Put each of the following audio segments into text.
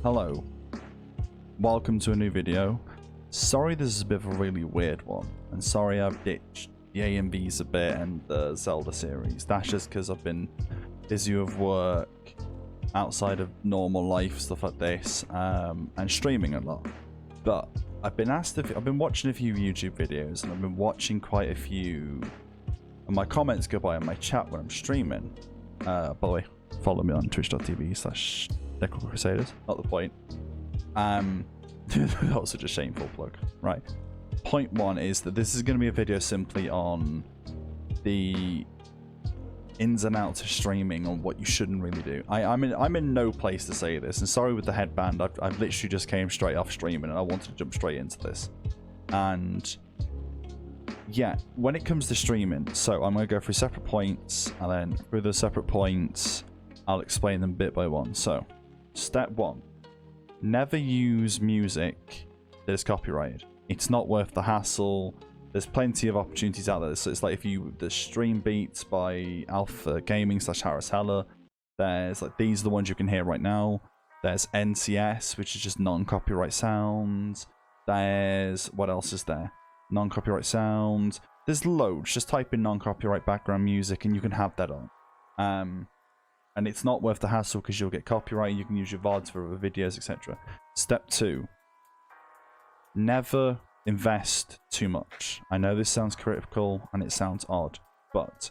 Hello, welcome to a new video. Sorry this is a bit of a really weird one, and sorry I've ditched the AMVs a bit and the Zelda series. That's just because I've been busy with work, outside of normal life, stuff like this, and streaming a lot. But I've been watching a few YouTube videos, and I've been watching quite a few, and my comments go by in my chat when I'm streaming. By the way, follow me on twitch.tv/DecroCrusaders. Not the point. That was such a shameful plug. Right. Point one is that this is going to be a video simply on the ins and outs of streaming, on what you shouldn't really do. I'm in no place to say this, and sorry with the headband. I've literally just came straight off streaming, and I wanted to jump straight into this. And yeah, when it comes to streaming, so I'm going to go through separate points, and then through those separate points, I'll explain them bit by one. So, step one. Never use music that is copyrighted. It's not worth the hassle. There's plenty of opportunities out there. So it's like the stream beats by Alpha Gaming /Harris Heller. There's like, these are the ones you can hear right now. There's NCS, which is just non-copyright sounds. There's, what else is there? Non-copyright sounds. There's loads. Just type in non-copyright background music and you can have that on. And it's not worth the hassle because you'll get copyright. You can use your VODs for other videos, etc. Step two. Never invest too much. I know this sounds critical and it sounds odd, but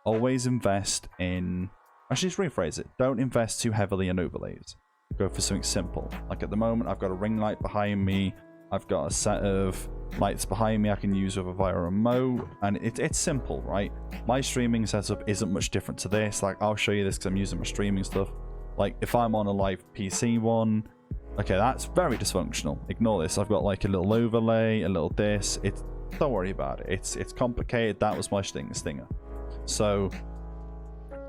always invest in... Actually, just rephrase it. Don't invest too heavily in overlays. Go for something simple. Like at the moment, I've got a ring light behind me. I've got a set of lights behind me I can use via a remote, and it's simple, right? My streaming setup isn't much different to this. Like, I'll show you this because I'm using my streaming stuff. Like, if I'm on a live PC one, okay, that's very dysfunctional. Ignore this. I've got like a little overlay, a little this. Don't worry about it. It's complicated. That was my stinger. So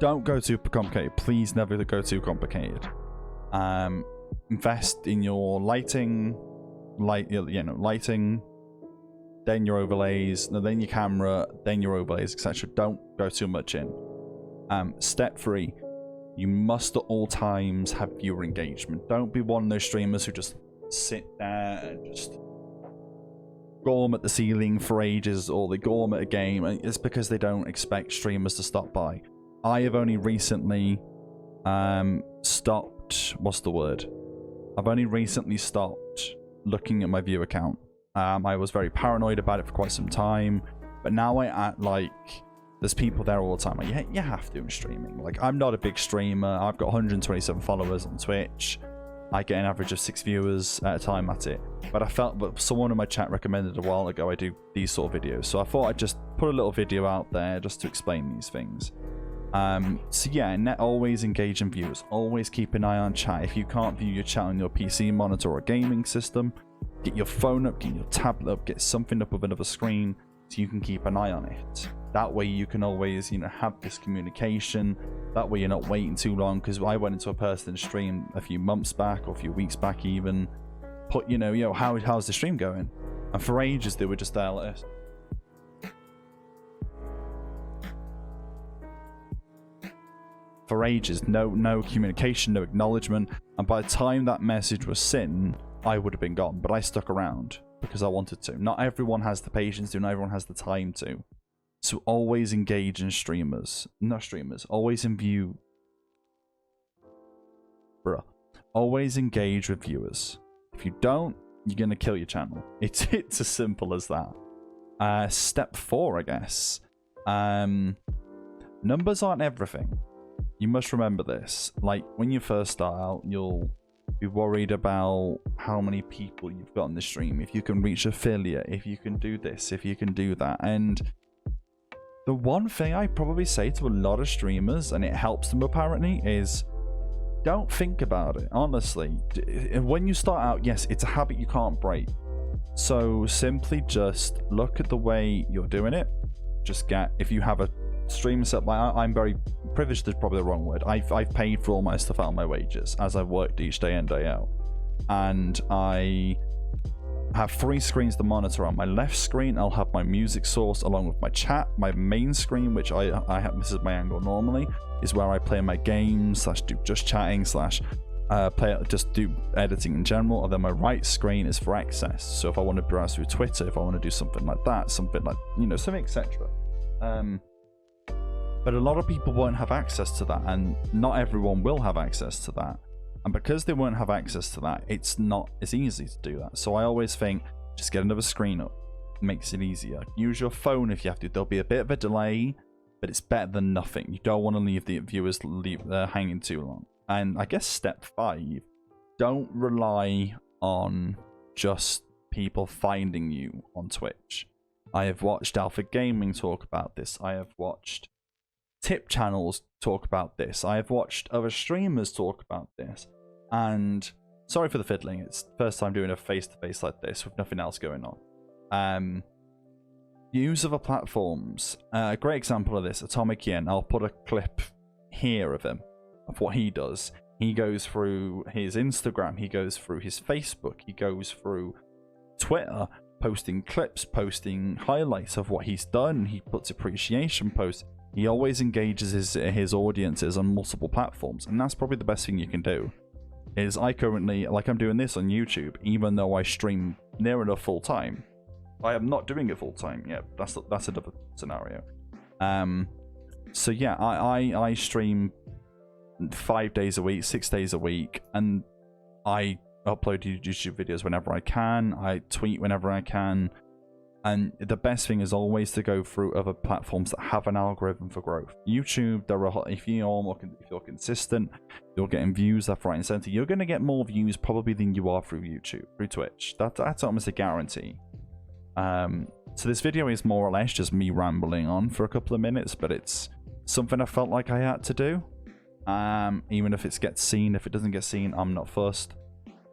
don't go too complicated. Please never go too complicated. Invest in your lighting, lighting, then your overlays, then your camera, then your overlays, etc. Don't go too much in. Step three. You must at all times have viewer engagement. Don't be one of those streamers who just sit there and just gorm at the ceiling for ages, or they gorm at a game. It's because they don't expect streamers to stop by. I have only recently stopped... What's the word? I've only recently stopped looking at my viewer count. I was very paranoid about it for quite some time, but now I act like... There's people there all the time. Like, you have to in streaming. Like, I'm not a big streamer. I've got 127 followers on Twitch. I get an average of 6 viewers at a time. That's it. But someone in my chat recommended a while ago I do these sort of videos. So I thought I'd just put a little video out there just to explain these things. So yeah, always engage in viewers. Always keep an eye on chat. If you can't view your chat on your PC monitor or gaming system, get your phone up, get your tablet up, get something up with another screen so you can keep an eye on it. That way you can always, have this communication. That way you're not waiting too long, because I went into a person's stream a few months back, or a few weeks back even, put, yo, how's the stream going? And for ages they were just there like this. For ages, no communication, no acknowledgement, and by the time that message was sent, I would have been gone, but I stuck around because I wanted to. Not everyone has the patience to, not everyone has the time to. So always engage in always always engage with viewers. If you don't, you're gonna kill your channel. It's as simple as that. Step 4, I guess. Numbers aren't everything. You must remember this. Like, when you first start out, you'll be worried about how many people you've got on the stream, if you can reach affiliate, if you can do this, if you can do that. And the one thing I probably say to a lot of streamers, and it helps them apparently, is don't think about it. Honestly, when you start out, yes, it's a habit you can't break. So simply just look at the way you're doing it. If you have a stream set, like I'm very privileged is probably the wrong word. I've paid for all my stuff out of my wages as I've worked each day in, day out. And I have 3 screens to monitor. On my left screen, I'll have my music source along with my chat. My main screen, which I have, this is my angle normally, is where I play my games / do just chatting / just do editing in general, and then my right screen is for access. So if I want to browse through Twitter, if I want to do something like that, something like, you know, something etc. But a lot of people won't have access to that, and not everyone will have access to that. And because they won't have access to that, it's not as easy to do that. So I always think, just get another screen up. It makes it easier. Use your phone if you have to. There'll be a bit of a delay, but it's better than nothing. You don't want to leave the viewers hanging too long. And I guess step 5, don't rely on just people finding you on Twitch. I have watched Alpha Gaming talk about this. I have watched tip channels talk about this. I have watched other streamers talk about this. And sorry for the fiddling. It's the first time doing a face-to-face like this with nothing else going on. Use other platforms. A great example of this, Atomic Yin. I'll put a clip here of him, of what he does. He goes through his Instagram, he goes through his Facebook, he goes through Twitter, posting clips, posting highlights of what he's done. He puts appreciation posts. He always engages his audiences on multiple platforms, and that's probably the best thing you can do. Is I currently, like I'm doing this on YouTube, even though I stream near enough full time, I am not doing it full time yet. That's another scenario. So yeah, I stream 5 days a week, 6 days a week, and I upload YouTube videos whenever I can. I tweet whenever I can. And the best thing is always to go through other platforms that have an algorithm for growth. YouTube, if you're consistent, you're getting views left, right, and center. You're going to get more views probably than you are through YouTube, through Twitch. That's almost a guarantee. So this video is more or less just me rambling on for a couple of minutes, but it's something I felt like I had to do. Even if it gets seen, if it doesn't get seen, I'm not fussed.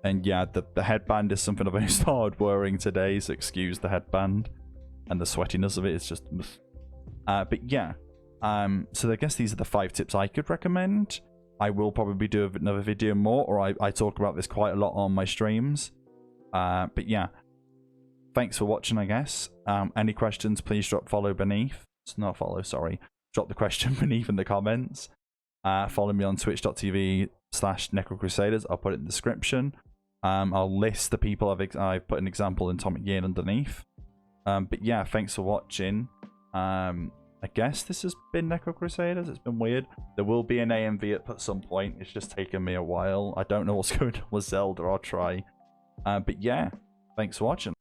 And yeah, the headband is something I've only started wearing today, so excuse the headband and the sweatiness of it. It's just... but yeah, so I guess these are the 5 tips I could recommend. I will probably do another video more, or I talk about this quite a lot on my streams. But yeah, thanks for watching, I guess. Any questions, please drop follow beneath. It's not follow, sorry. Drop the question beneath in the comments. Follow me on twitch.tv/NecroCrusaders. I'll put it in the description. I'll list the people I've put an example in Atomic Yin underneath. But yeah, thanks for watching. I guess this has been NecroCrusaders. It's been weird. There will be an AMV at some point. It's just taken me a while. I don't know what's going on with Zelda. I'll try. But yeah, thanks for watching.